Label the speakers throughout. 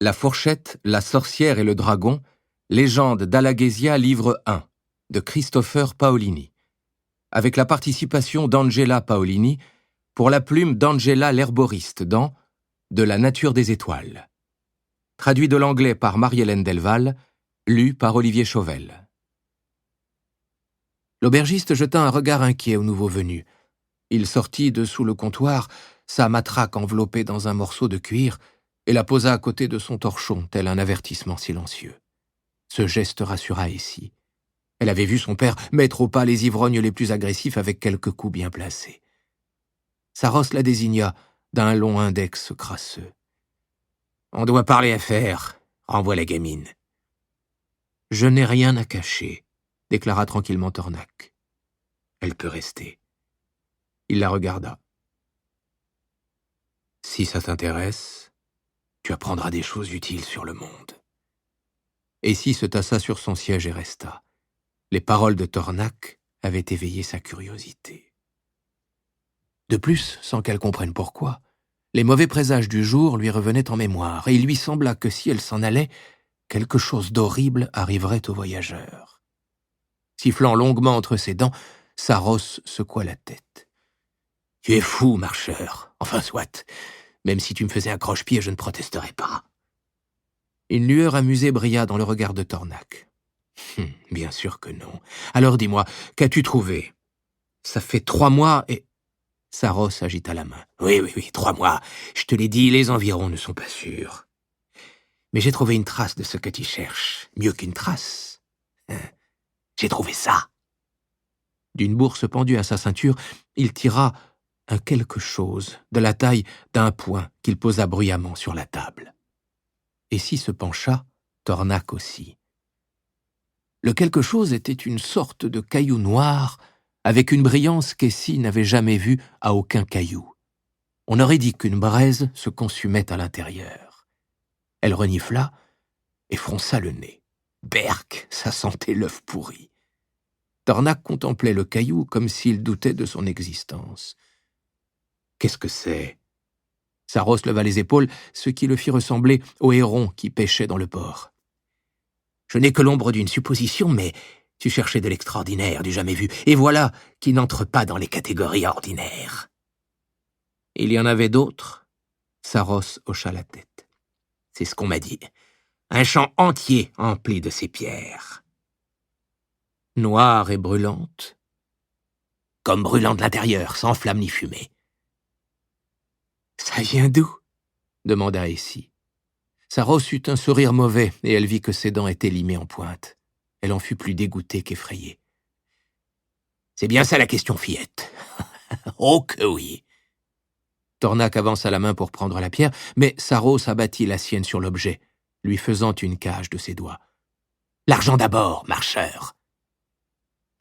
Speaker 1: La fourchette, la sorcière et le dragon, légende d'Alaghesia, livre 1, de Christopher Paolini, avec la participation d'Angela Paolini, pour la plume d'Angela l'herboriste dans De la nature des étoiles. Traduit de l'anglais par Marie-Hélène Delval, lu par Olivier Chauvel. L'aubergiste jeta un regard inquiet au nouveau venu. Il sortit de sous le comptoir, sa matraque enveloppée dans un morceau de cuir, et la posa à côté de son torchon, tel un avertissement silencieux. Ce geste rassura Essie. Elle avait vu son père mettre au pas les ivrognes les plus agressifs avec quelques coups bien placés. Saros la désigna d'un long index crasseux. « On doit parler affaires. Renvoie la gamine. »« Je n'ai rien à cacher, » déclara tranquillement Tornac. « Elle peut rester. » Il la regarda. « Si ça t'intéresse, tu apprendras des choses utiles sur le monde. » Essie se tassa sur son siège et resta. Les paroles de Tornac avaient éveillé sa curiosité. De plus, sans qu'elle comprenne pourquoi, les mauvais présages du jour lui revenaient en mémoire, et il lui sembla que si elle s'en allait, quelque chose d'horrible arriverait aux voyageurs. Sifflant longuement entre ses dents, Saros secoua la tête. « Tu es fou, marcheur. Enfin, soit. Même si tu me faisais un croche-pied, je ne protesterais pas. » Une lueur amusée brilla dans le regard de Tornac. « Bien sûr que non. Alors dis-moi, qu'as-tu trouvé? Ça fait 3 mois et... » Saros agita la main. « Oui, 3 mois. Je te l'ai dit, les environs ne sont pas sûrs. Mais j'ai trouvé une trace de ce que tu cherches. Mieux qu'une trace. J'ai trouvé ça. » D'une bourse pendue à sa ceinture, il tira un quelque chose de la taille d'un poing qu'il posa bruyamment sur la table. Essie se pencha, Tornac aussi. Le quelque chose était une sorte de caillou noir avec une brillance qu'Essie n'avait jamais vue à aucun caillou. On aurait dit qu'une braise se consumait à l'intérieur. Elle renifla et fronça le nez. Berk, ça sentait l'œuf pourri. Tornac contemplait le caillou comme s'il doutait de son existence. « Qu'est-ce que c'est ?» Saros leva les épaules, ce qui le fit ressembler au héron qui pêchait dans le port. « Je n'ai que l'ombre d'une supposition, mais tu cherchais de l'extraordinaire, du jamais vu, et voilà qui n'entre pas dans les catégories ordinaires. » « Il y en avait d'autres ?» Saros hocha la tête. « C'est ce qu'on m'a dit. Un champ entier empli de ces pierres. » « Noire et brûlante ?»« Comme brûlant de l'intérieur, sans flamme ni fumée. »« Ça vient d'où ?» demanda Essie. Saros eut un sourire mauvais, et elle vit que ses dents étaient limées en pointe. Elle en fut plus dégoûtée qu'effrayée. « C'est bien ça la question, fillette. »« Oh que oui !» Tornac avança la main pour prendre la pierre, mais Saros abattit la sienne sur l'objet, lui faisant une cage de ses doigts. « L'argent d'abord, marcheur !»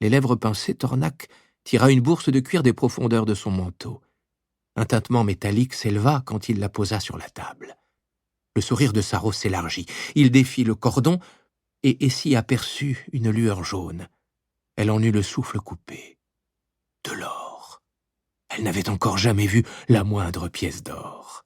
Speaker 1: Les lèvres pincées, Tornac tira une bourse de cuir des profondeurs de son manteau. Un tintement métallique s'éleva quand il la posa sur la table. Le sourire de Saros s'élargit. Il défit le cordon, et Essie aperçut une lueur jaune. Elle en eut le souffle coupé. De l'or. Elle n'avait encore jamais vu la moindre pièce d'or.